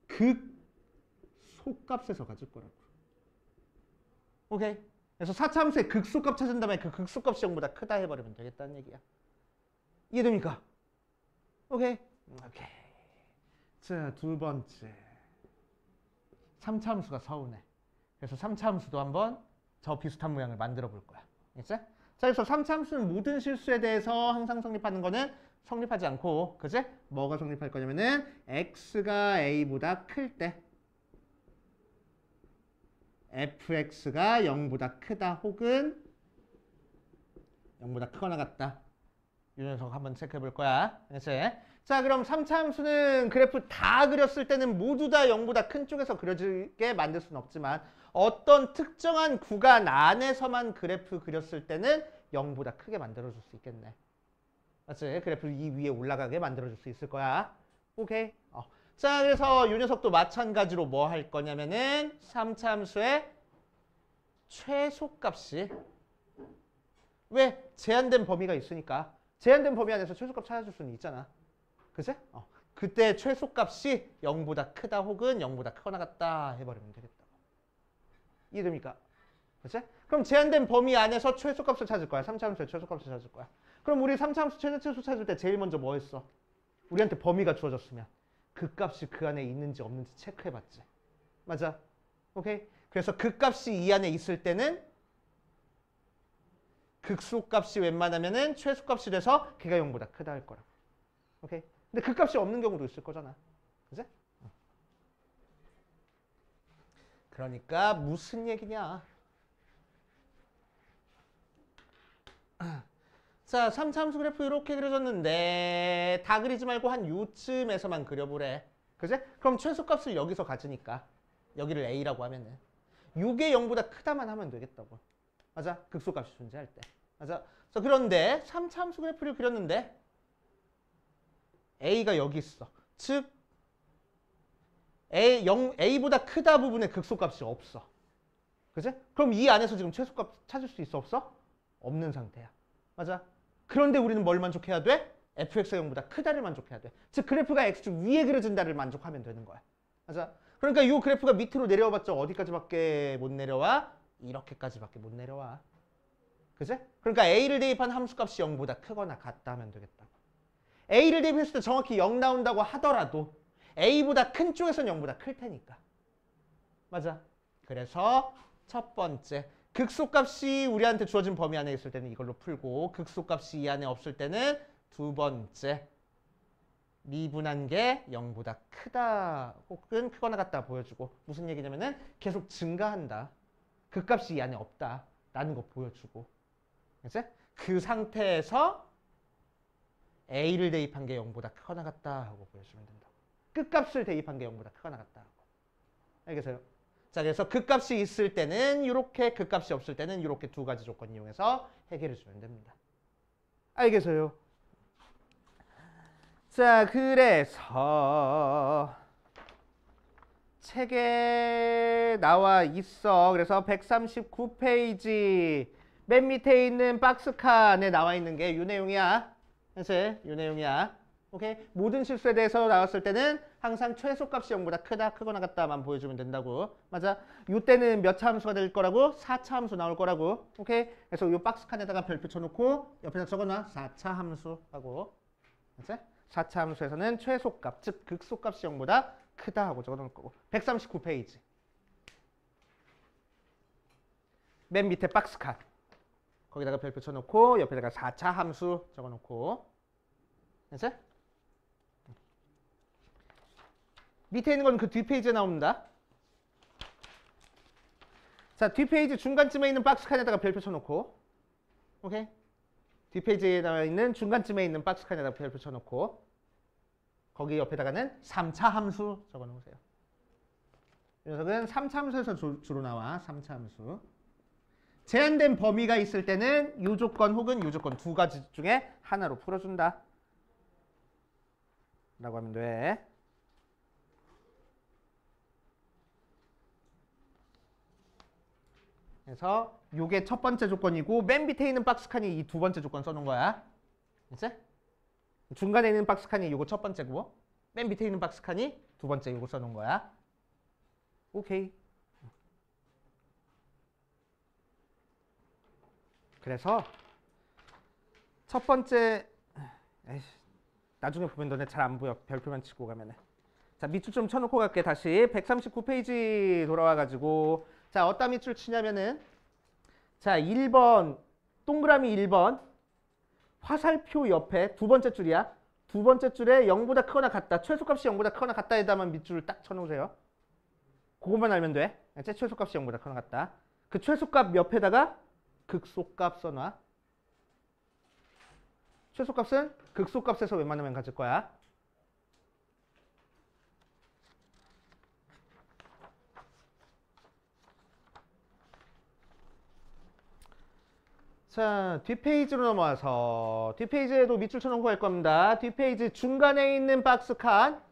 극소값에서 가질 거라고. 오케이? 그래서 4차 함수의 극소값 찾은 다음에 그 극소값이 0보다 크다 해버리면 되겠다는 얘기야. 이해됩니까? 오케이? 오케이. 자, 두 번째. 3차 함수가 서운해. 그래서 3차 함수도 한번 저 비슷한 모양을 만들어 볼 거야. 알겠지? 자, 그래서 3차 함수는 모든 실수에 대해서 항상 성립하는 거는 성립하지 않고, 그지? 뭐가 성립할 거냐면은 x가 a보다 클 때 fx가 0보다 크다 혹은 0보다 크거나 같다. 이 녀석 한번 체크해 볼 거야. 알겠지? 자, 그럼 3차 함수는 그래프 다 그렸을 때는 모두 다 0보다 큰 쪽에서 그려지게 만들 수는 없지만 어떤 특정한 구간 안에서만 그래프 그렸을 때는 0보다 크게 만들어줄 수 있겠네. 맞지? 그래프 이 위에 올라가게 만들어줄 수 있을 거야. 오케이? 자, 그래서 이 녀석도 마찬가지로 뭐 할 거냐면은 3차 함수의 최소값이 왜? 제한된 범위가 있으니까 제한된 범위 안에서 최소값 찾아줄 수는 있잖아. 그치? 그때 최소값이 0보다 크다 혹은 0보다 크거나 같다 해버리면 되겠다. 이해됩니까? 그치? 그럼 제한된 범위 안에서 최소값을 찾을 거야. 3차 함수의 최소값을 찾을 거야. 그럼 우리 3차 함수 최소 찾을 때 제일 먼저 뭐 했어? 우리한테 범위가 주어졌으면 그 값이 그 안에 있는지 없는지 체크해봤지. 맞아? 오케이? 그래서 그 값이 이 안에 있을 때는 극소값이 웬만하면은 최소값이 돼서 걔가 0보다 크다 할 거라고. 오케이? 근데 그 값이 없는 경우도 있을 거잖아. 그치? 그러니까 무슨 얘기냐? 자, 3차 함수 그래프 이렇게 그려졌는데 다 그리지 말고 한 요쯤에서만 그려보래. 그지? 그럼 최소값을 여기서 가지니까 여기를 A라고 하면은 요게 0보다 크다만 하면 되겠다고. 맞아? 극소값이 존재할 때. 맞아? 자, 그런데 3차 함수 그래프를 그렸는데 A가 여기 있어. 즉 A보다 크다 부분에 극소값이 없어. 그지? 그럼 이 안에서 지금 최소값 찾을 수 있어? 없어? 없는 상태야. 맞아? 그런데 우리는 뭘 만족해야 돼? fx가 0보다 크다를 만족해야 돼. 즉 그래프가 x축 위에 그려진다를 만족하면 되는 거야. 맞아? 그러니까 이 그래프가 밑으로 내려와봤자 어디까지밖에 못 내려와? 이렇게까지밖에 못 내려와. 그지? 그러니까 A를 대입한 함수값이 0보다 크거나 같다 하면 되겠다. A를 대입했을 때 정확히 0 나온다고 하더라도 A보다 큰 쪽에서는 0보다 클 테니까. 맞아. 그래서 첫 번째, 극소값이 우리한테 주어진 범위 안에 있을 때는 이걸로 풀고 극소값이 이 안에 없을 때는 두 번째, 미분한 게 0보다 크다 혹은 크거나 같다 보여주고 무슨 얘기냐면은 계속 증가한다. 극값이 이 안에 없다 라는 거 보여주고 그치? 그 상태에서 A를 대입한 게 0보다 크거나 같다 하고 보여주면 된다고. 끝값을 대입한 게 0보다 크거나 같다 하고. 알겠어요? 자, 그래서 극값이 있을 때는 이렇게, 극값이 없을 때는 이렇게 두 가지 조건 이용해서 해결해 주면 됩니다. 알겠어요? 자, 그래서 책에 나와 있어. 그래서 139페이지 맨 밑에 있는 박스 칸에 나와 있는 게 이 내용이야. 그치? 이 내용이야. 오케이? 모든 실수에 대해서 나왔을 때는 항상 최소값이 0보다 크다, 크거나 같다만 보여주면 된다고. 맞아? 이때는 몇 차 함수가 될 거라고? 4차 함수 나올 거라고. 오케이? 그래서 이 박스 칸에다가 별표 쳐놓고 옆에다 적어놔. 4차 함수 하고. 그치? 4차 함수에서는 최소값, 즉 극소값이 0보다 크다 하고 적어놓을 거고. 139페이지. 맨 밑에 박스 칸. 거기다가 별표 쳐놓고 옆에다가 4차 함수 적어놓고. 그치? 밑에 있는 건 그 뒷페이지에 나옵니다. 자, 뒷페이지 중간쯤에 있는 박스 칸에다가 별표 쳐놓고. 오케이? 뒷페이지에 나와 있는 중간쯤에 있는 박스 칸에다가 별표 쳐놓고 거기 옆에다가는 3차 함수 적어놓으세요. 이 녀석은 3차 함수에서 주로 나와. 3차 함수. 제한된 범위가 있을 때는 이 조건 혹은 이 조건 두 가지 중에 하나로 풀어준다 라고 하면 돼. 그래서 이게 첫 번째 조건이고 맨 밑에 있는 박스 칸이 이 두 번째 조건 써놓은 거야. 그치? 중간에 있는 박스 칸이 이거 첫 번째고 맨 밑에 있는 박스 칸이 두 번째 이거 써놓은 거야. 오케이. 그래서 첫 번째 에이씨, 나중에 보면 너네 잘 안 보여. 별표만 치고 가면은. 자, 밑줄 좀 쳐놓고 갈게. 다시 139페이지 돌아와가지고 자, 어디다 밑줄 치냐면은 자, 1번 동그라미 1번 화살표 옆에 두 번째 줄이야. 두 번째 줄에 0보다 크거나 같다. 최소값이 0보다 크거나 같다에다만 밑줄을 딱 쳐놓으세요. 그것만 알면 돼. 최소값이 0보다 크거나 같다. 그 최소값 옆에다가 극소값 써놔. 최소값은 극소값에서 웬만하면 가질 거야. 자, 뒷페이지로 넘어와서 뒷페이지에도 밑줄 쳐놓고 갈 겁니다. 뒷페이지 중간에 있는 박스 칸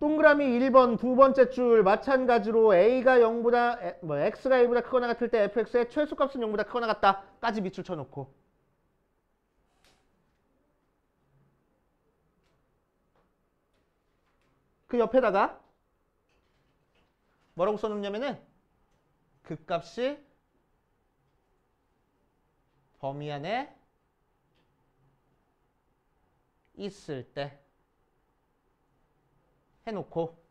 동그라미 1번 두 번째 줄 마찬가지로 A가 0보다 X가 A보다 크거나 같을 때 fx의 최소값은 0보다 크거나 같다까지 밑줄 쳐놓고 그 옆에다가 뭐라고 써놓냐면은 극값이 범위 안에 있을 때 해놓고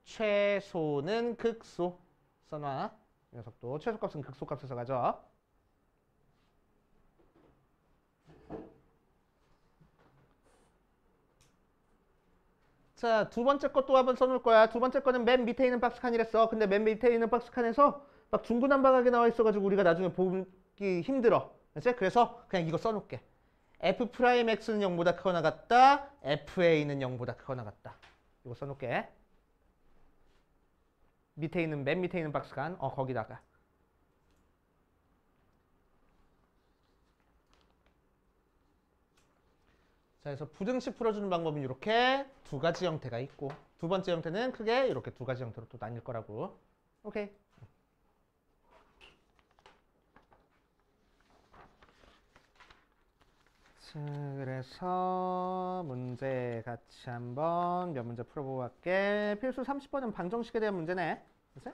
최소는 극소 써놔. 이 녀석도 최소값은 극소값에서 가져. 자, 두 번째 것도 한번 써놓을 거야. 두 번째 거는 맨 밑에 있는 박스 칸이랬어. 근데 맨 밑에 있는 박스 칸에서 막 중구난방하게 나와 있어가지고 우리가 나중에 보기 힘들어. 그치? 그래서 그냥 이거 써놓을게. F'X는 0보다 크거나 같다. FA는 0보다 크거나 같다. 이거 써놓을게. 맨 밑에 있는 박스 칸. 거기다가. 자, 그래서 부등식 풀어주는 방법은 이렇게 두 가지 형태가 있고 두 번째 형태는 크게 이렇게 두 가지 형태로 또 나뉠 거라고. 오케이. 자, 그래서 문제 같이 한번 몇 문제 풀어보고 갈게. 필수 30번은 방정식에 대한 문제네. 그치?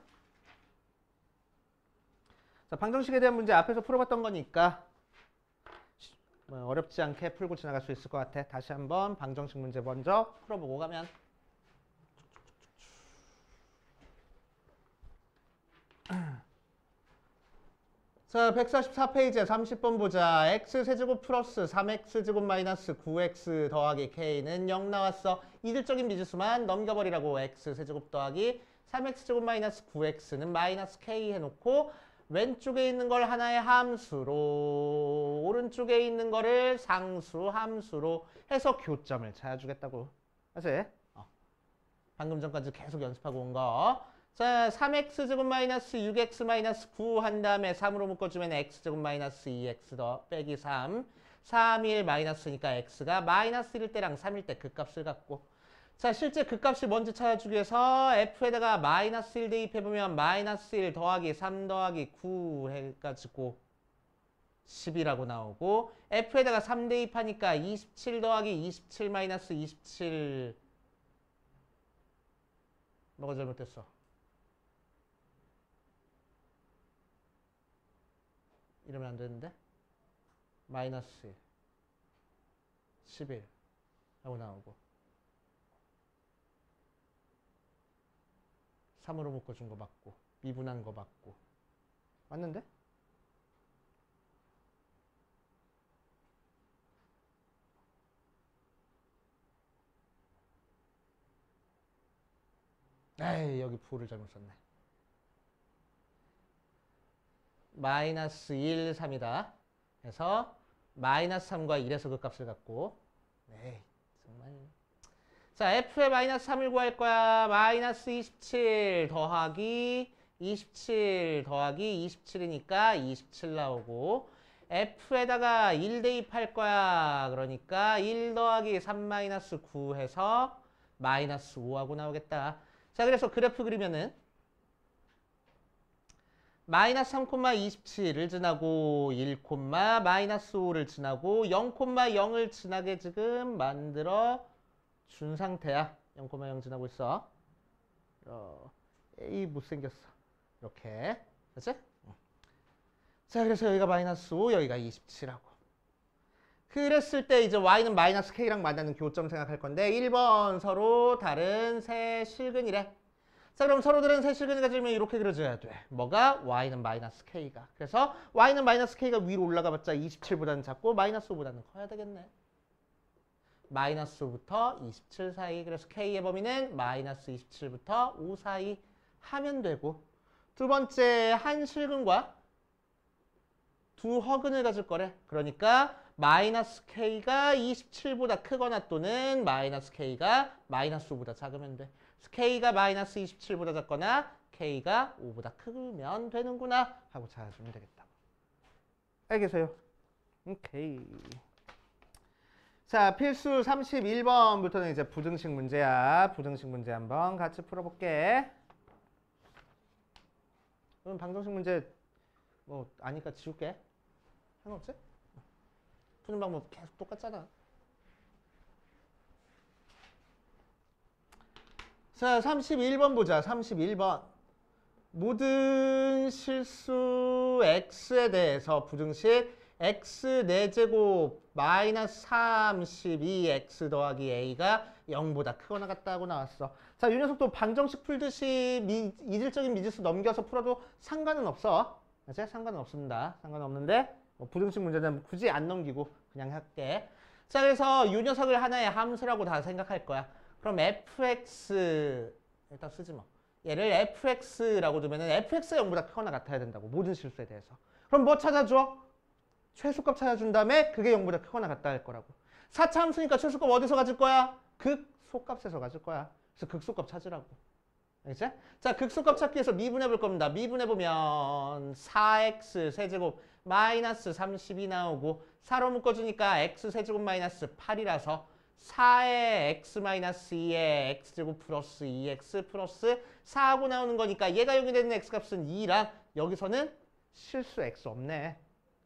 자, 방정식에 대한 문제 앞에서 풀어봤던 거니까 뭐 어렵지 않게 풀고 지나갈 수 있을 것 같아. 다시 한번 방정식 문제 먼저 풀어보고 가면. 자, 144페이지에 30번 보자. x세제곱 플러스 3x제곱 마이너스 9x 더하기 k는 0 나왔어. 이질적인 미지수만 넘겨버리라고. x세제곱 더하기 3x제곱 마이너스 9x는 마이너스 k 해놓고 왼쪽에 있는 걸 하나의 함수로, 오른쪽에 있는 거를 상수, 함수로 해서 교점을 찾아주겠다고. 알았지? 방금 전까지 계속 연습하고 온 거. 자, 3x제곱 마이너스 6x 마이너스 9 한 다음에 3으로 묶어주면 x제곱 마이너스 2x 더 빼기 3. 3, 1 마이너스니까 x가 마이너스 1일 때랑 3일 때 그 값을 갖고. 자, 실제 그 값이 뭔지 찾아주기 위해서 f에다가 마이너스 1 대입해보면 마이너스 1 더하기 3 더하기 9 해가지고 10이라고 나오고, f에다가 3 대입하니까 27 더하기 27 마이너스 27. 뭐가 잘못됐어? 이러면 안 되는데? 마이너스 1, 11 하고 나오고 3으로 묶어준 거 맞고 미분한 거 맞고 맞는데? 에이, 여기 부호를 잘못 썼네. 마이너스 1, 3이다. 그래서 마이너스 3과 1에서 그 값을 갖고. 에이, 정말. 자, f의 마이너스 3을 구할 거야. 마이너스 27 더하기 27 더하기 27이니까 27 나오고, f에다가 1 대입할 거야. 그러니까 1 더하기 3 마이너스 9 해서 마이너스 5하고 나오겠다. 자, 그래서 그래프 그리면은 마이너스 3,27을 지나고 1, 마이너스 5를 지나고 0,0을 지나게 지금 만들어 준 상태야. 0,0 지나고 있어. 에이, 못생겼어. 이렇게. 됐지? 자, 그래서 여기가 마이너스 5, 여기가 27하고. 그랬을 때 이제 y는 마이너스 k랑 만나는 교점 생각할 건데 1번 서로 다른 세 실근이래. 자, 그럼 서로들은 세 실근이 가지면 이렇게 그려줘야 돼. 뭐가? y는 마이너스 k가. 그래서 y는 마이너스 k가 위로 올라가봤자 27보다는 작고 마이너스 5보다는 커야 되겠네. 마이너스 5부터 27 사이. 그래서 k의 범위는 마이너스 27부터 5 사이 하면 되고, 두 번째 한 실근과 두 허근을 가질 거래. 그러니까 마이너스 k가 27보다 크거나 또는 마이너스 k가 마이너스 5보다 작으면 돼. k가 마이너스 27보다 작거나 k가 5보다 크면 되는구나 하고 찾아주면 되겠다. 알겠어요? 오케이. 자, 필수 31번부터는 이제 부등식 문제야. 부등식 문제 한번 같이 풀어볼게. 그럼 방정식 문제 뭐 아니까 지울게. 상관없지? 푸는 방법 계속 똑같잖아. 자, 31번 보자. 31번. 모든 실수 x에 대해서 부등식 x 4제곱 마이너스 32x 더하기 a가 0보다 크거나 같다고 나왔어. 자, 이 녀석도 방정식 풀듯이 이질적인 미지수 넘겨서 풀어도 상관은 없어. 맞지? 상관은 없습니다. 상관은 없는데 뭐 부등식 문제는 굳이 안 넘기고 그냥 할게. 자, 그래서 이 녀석을 하나의 함수라고 다 생각할 거야. 그럼 fx 일단 쓰지 뭐. 얘를 fx라고 두면은 fx가 0보다 크거나 같아야 된다고. 모든 실수에 대해서. 그럼 뭐 찾아줘? 최소값 찾아준 다음에 그게 0보다 크거나 같다 할 거라고. 4차 함수니까 최소값 어디서 가질 거야? 극소값에서 가질 거야. 그래서 극소값 찾으라고. 알겠지? 자, 극소값 찾기 위해서 미분해 볼 겁니다. 미분해 보면 4x 세제곱 마이너스 32 나오고 4로 묶어주니까 x 세제곱 마이너스 8이라서 4의 x 마이너스 2의 x제곱 플러스 2x 플러스 4하고 나오는 거니까 얘가 여기 되는 x값은 2랑 여기서는 실수 x 없네.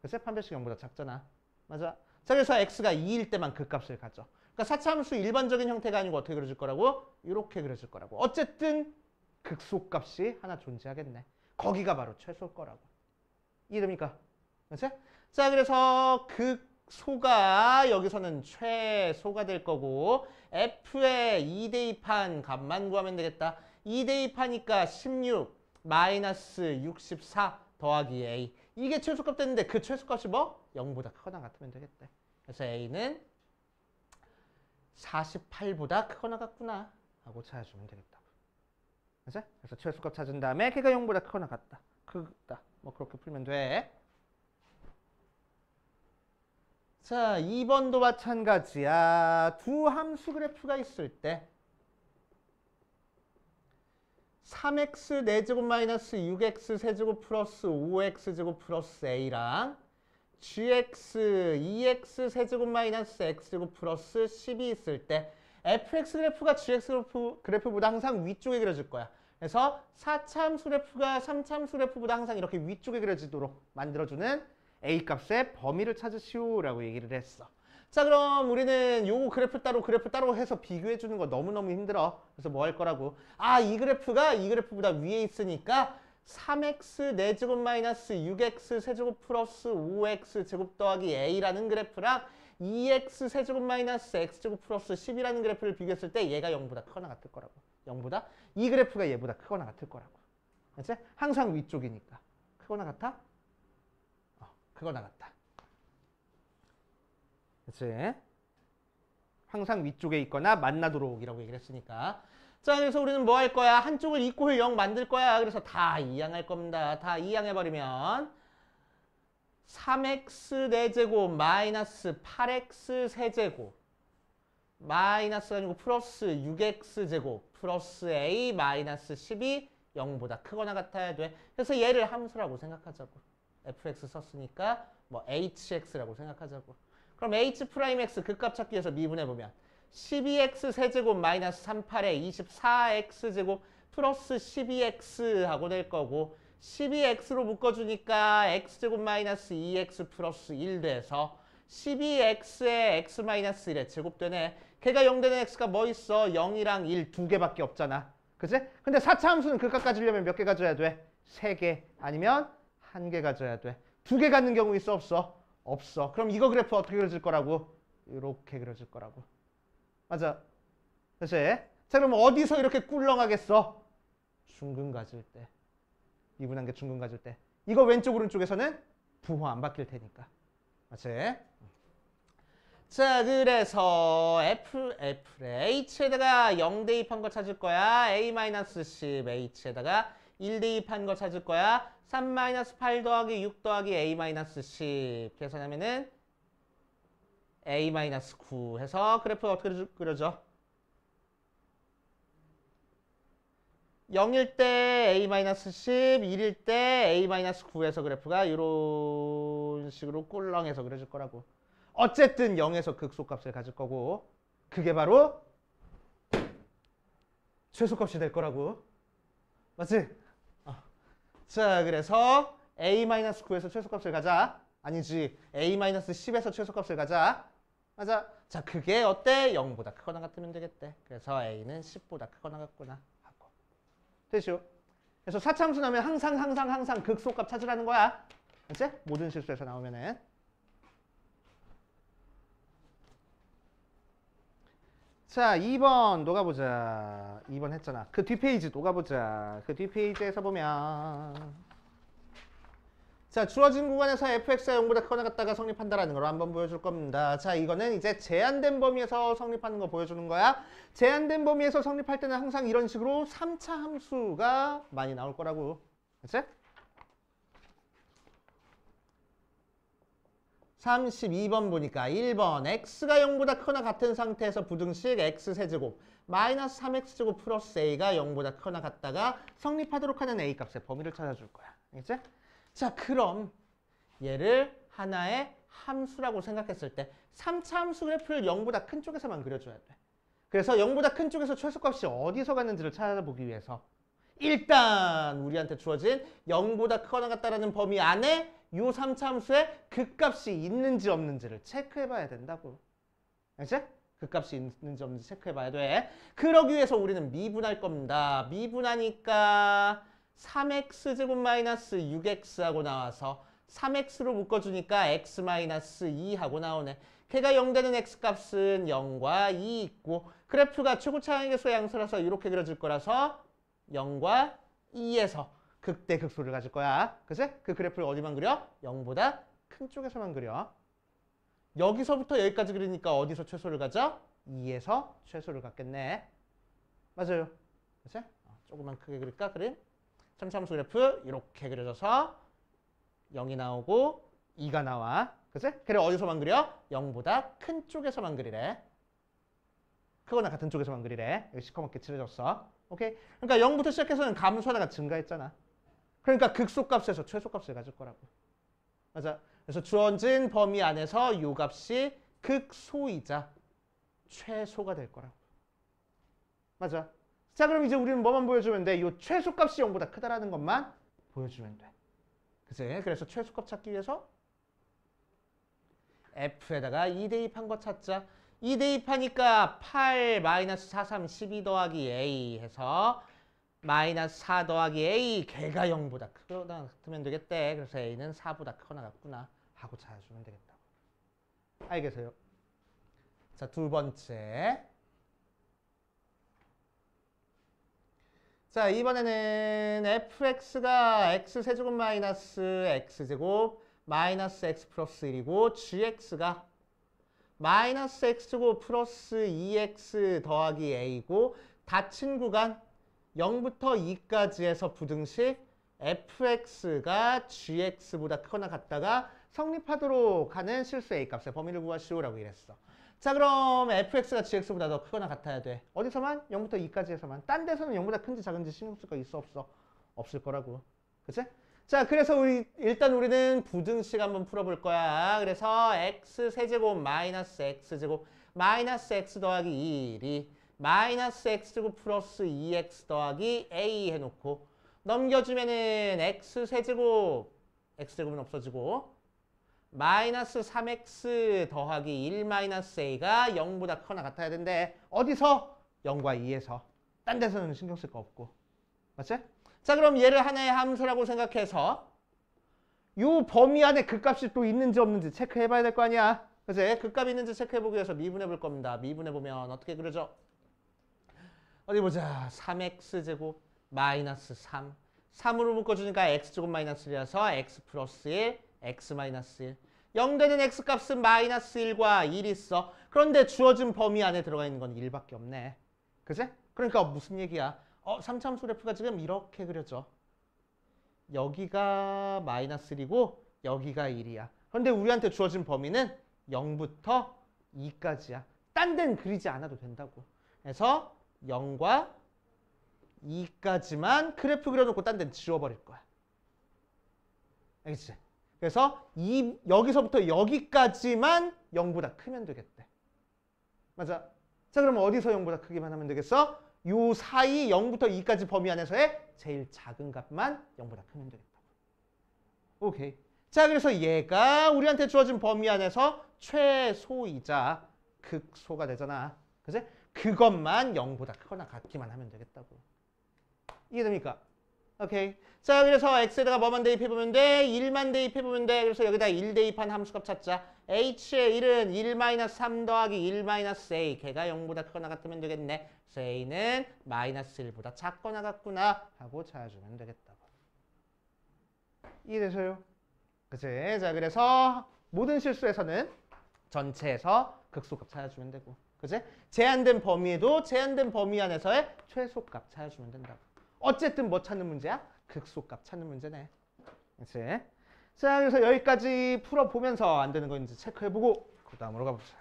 그래서 판별식 0보다 작잖아. 맞아? 자, 그래서 x가 2일 때만 그 값을 가져. 그러니까 4차 함수 일반적인 형태가 아니고 어떻게 그려질 거라고? 이렇게 그려질 거라고. 어쨌든 극소값이 하나 존재하겠네. 거기가 바로 최소일 거라고. 이해됩니까? 그렇지? 자, 그래서 극소가 여기서는 최소가 될 거고 f의 2대입한 값만 구하면 되겠다. 2대입하니까 16 마이너스 64 더하기 a. 이게 최소값 됐는데 그 최소값이 뭐? 0보다 크거나 같으면 되겠대. 그래서 a는 48보다 크거나 같구나 하고 찾아주면 되겠다. 그치? 그래서 최소값 찾은 다음에 걔가 0보다 크거나 같다. 크다. 뭐 그렇게 풀면 돼. 자, 2번도 마찬가지야. 두 함수 그래프가 있을 때 3x 4제곱 마이너스 6x 세제곱 플러스 5x 제곱 플러스 a랑 gx 2x 세제곱 마이너스 x제곱 플러스 10이 있을 때 fx 그래프가 gx 그래프보다 항상 위쪽에 그려질 거야. 그래서 4차 함수 그래프가 3차 함수 그래프보다 항상 이렇게 위쪽에 그려지도록 만들어주는 a 값의 범위를 찾으시오라고 얘기를 했어. 자, 그럼 우리는 요거 그래프 따로 해서 비교해 주는 거 너무너무 힘들어. 그래서 뭐 할 거라고? 아, 이 그래프가 이 그래프보다 위에 있으니까 3x 4제곱 마이너스 6x 세제곱 플러스 5x 제곱 더하기 a라는 그래프랑 2x 세제곱 마이너스 x제곱 플러스 10이라는 그래프를 비교했을 때 얘가 0보다 크거나 같을 거라고. 0보다? 이 그래프가 얘보다 크거나 같을 거라고. 그치? 항상 위쪽이니까. 크거나 같아? 크거나 같다. 그치? 항상 위쪽에 있거나 만나도록이라고 얘기를 했으니까. 자, 그래서 우리는 뭐 할 거야? 한쪽을 이꼴 0 만들 거야. 그래서 다 이항할 겁니다. 다 이항해버리면 3x 4제곱 마이너스 8x 세제곱 마이너스가 아니고 플러스 6x 제곱 플러스 a 마이너스 10이 0보다 크거나 같아야 돼. 그래서 얘를 함수라고 생각하자고. fx 썼으니까 뭐 hx라고 생각하자고. 그럼 h'x 그 값 찾기 위해서 미분해보면 12x 세제곱 마이너스 38에 24x 제곱 플러스 12x 하고 될 거고 12x로 묶어주니까 x제곱 마이너스 2x 플러스 1 돼서 12x에 x 마이너스 1에 제곱되네. 걔가 0 되는 x가 뭐 있어? 0이랑 1 두 개밖에 없잖아. 그치? 근데 4차 함수는 그 값 가지려면 몇 개 가져야 돼? 3개 아니면 1개 가져야 돼. 2개 갖는 경우 있어 없어? 없어. 그럼 이거 그래프 어떻게 그려질 거라고? 이렇게 그려질 거라고. 맞아. 그치? 자, 그럼 어디서 이렇게 꿀렁하겠어? 중근 가질 때. 미분한 게 중근 가질 때. 이거 왼쪽 오른쪽에서는 부호 안 바뀔 테니까. 맞지? 자, 그래서 F에 H에다가 0 대입한 거 찾을 거야. A-10 H에다가 1 대입한 거 찾을 거야. 3-8 더하기 6 더하기 A-10 계산하면은 A-9 해서 그래프 어떻게 그려져? 0일 때 A-10, 1일 때 A-9에서 그래프가 이런 식으로 꿀렁해서 그려질 거라고. 어쨌든 0에서 극소값을 가질 거고 그게 바로 최소값이 될 거라고. 맞지? 자, 그래서 A-9에서 최소값을 가자. 아니지. A-10에서 최소값을 가자. 맞아. 자, 그게 어때? 0보다 크거나 같으면 되겠대. 그래서 A는 10보다 크거나 같구나 하고. 되죠? 그래서 4차 함수 나오면 항상 극소값 찾으라는 거야. 그치? 모든 실수에서 나오면은. 자, 2번 녹아보자. 2번 했잖아. 그 뒷페이지 녹아보자. 그 뒷페이지에서 보면 자, 주어진 구간에서 fx가 0보다 크거나 같다가 성립한다라는 걸 한번 보여줄 겁니다. 자, 이거는 이제 제한된 범위에서 성립하는 거 보여주는 거야. 제한된 범위에서 성립할 때는 항상 이런 식으로 3차 함수가 많이 나올 거라고. 그치? 32번 보니까 1번 x가 0보다 크거나 같은 상태에서 부등식 x세제곱 마이너스 3x제곱 플러스 a가 0보다 크거나 같다가 성립하도록 하는 a 값의 범위를 찾아줄 거야. 알겠지? 자, 그럼 얘를 하나의 함수라고 생각했을 때 3차 함수 그래프를 0보다 큰 쪽에서만 그려줘야 돼. 그래서 0보다 큰 쪽에서 최소값이 어디서 갔는지를 찾아보기 위해서 일단 우리한테 주어진 0보다 크거나 같다라는 범위 안에 요 3차 함수에 극값이 있는지 없는지를 체크해봐야 된다고. 알지? 극값이 있는지 없는지 체크해봐야 돼. 그러기 위해서 우리는 미분할 겁니다. 미분하니까 3x제곱 마이너스 6x하고 나와서 3x로 묶어주니까 x 마이너스 2하고 나오네. 걔가 0 되는 x값은 0과 2 있고 그래프가 최고차항의 개수의 양수라서 이렇게 그려질 거라서 0과 2에서 극대 극소를 가질 거야. 그치? 그 그래프를 어디만 그려? 0보다 큰 쪽에서만 그려. 여기서부터 여기까지 그리니까 어디서 최소를 가져? 2에서 최소를 갖겠네. 맞아요. 그치? 조금만 크게 그릴까? 그림? 3차 함수 그래프 이렇게 그려져서 0이 나오고 2가 나와. 그치? 그래 어디서만 그려? 0보다 큰 쪽에서만 그리래. 크거나 같은 쪽에서만 그리래. 여기 시커멓게 칠해졌어. 오케이? 그러니까 0부터 시작해서는 감소하다가 증가했잖아. 그러니까 극소값에서 최소값을 가질 거라고. 맞아. 그래서 주어진 범위 안에서 이 값이 극소이자 최소가 될 거라고. 맞아. 자, 그럼 이제 우리는 뭐만 보여주면 돼? 이 최소값이 0보다 크다라는 것만 보여주면 돼. 그치? 그래서 최소값 찾기 위해서 F에다가 2 대입한 거 찾자. 2 대입하니까 8 마이너스 4, 3, 12 더하기 A 해서 마이너스 4 더하기 A 걔가 0보다 크거나 같으면 되겠대. 그래서 A는 4보다 크거나 같구나 하고 찾아주면 되겠다고. 알겠어요? 자, 두 번째. 자, 이번에는 fx가 x세제곱 마이너스 x제곱 마이너스 x 플러스 1이고 gx가 마이너스 x제곱 플러스 2x 더하기 a고 닫힌 구간 0부터 2까지 해서 부등식 fx가 gx보다 크거나 같다가 성립하도록 하는 실수 a값의 범위를 구하시오라고 이랬어. 자, 그럼 fx가 gx보다 더 크거나 같아야 돼. 어디서만? 0부터 2까지 해서만. 딴 데서는 0보다 큰지 작은지 신경 쓸 거 있어 없어? 없을 거라고. 그치? 자, 그래서 일단 우리는 부등식 한번 풀어볼 거야. 그래서 x세제곱 마이너스 x제곱 마이너스 x 더하기 1이 마이너스 x제곱 플러스 2x 더하기 a 해놓고 넘겨주면은 x세제곱 x제곱은 없어지고 마이너스 3x 더하기 1 마이너스 a가 0보다 크거나 같아야 된대. 어디서? 0과 2에서. 딴 데서는 신경 쓸 거 없고. 맞지? 자, 그럼 얘를 하나의 함수라고 생각해서 이 범위 안에 극값이 또 있는지 없는지 체크해 봐야 될 거 아니야. 그치? 극값이 있는지 체크해 보기 위해서 미분해 볼 겁니다. 미분해 보면 어떻게 그려져? 어디 보자. 3x제곱 마이너스 3. 3으로 묶어주니까 x제곱 마이너스 1이라서 x 플러스 1, x 마이너스 1. 0 되는 x값은 마이너스 1과 1 있어. 그런데 주어진 범위 안에 들어가 있는 건 1밖에 없네. 그치? 그러니까 무슨 얘기야? 3차 함수 그래프가 지금 이렇게 그려져. 여기가 마이너스 1이고 여기가 1이야. 그런데 우리한테 주어진 범위는 0부터 2까지야. 딴 데는 그리지 않아도 된다고. 그래서 0과 2까지만 그래프 그려놓고 딴 데는 지워버릴 거야. 알겠지? 그래서 여기서부터 여기까지만 0보다 크면 되겠대. 맞아. 자, 그럼 어디서 0보다 크기만 하면 되겠어? 요 사이 0부터 2까지 범위 안에서의 제일 작은 값만 0보다 크면 되겠다고. 오케이. 자, 그래서 얘가 우리한테 주어진 범위 안에서 최소이자 극소가 되잖아. 그치? 그것만 0보다 크거나 같기만 하면 되겠다고. 이해됩니까? 오케이. 자, 그래서 x에다가 뭐만 대입해보면 돼? 1만 대입해보면 돼. 그래서 여기다 1 대입한 함수값 찾자. h의 1은 1-3 더하기 1-a. 걔가 0보다 크거나 같으면 되겠네. 그래서 a는 마이너스 1보다 작거나 같구나 하고 찾아주면 되겠다고. 이해되세요? 그치? 자, 그래서 모든 실수에서는 전체에서 극소값 찾아주면 되고. 그치? 제한된 범위에도 제한된 범위 안에서의 최소값 찾아주면 된다고. 어쨌든 뭐 찾는 문제야? 극소값 찾는 문제네. 그치? 자, 그래서 여기까지 풀어보면서 안 되는 거 이제 체크해보고 그 다음으로 가보자.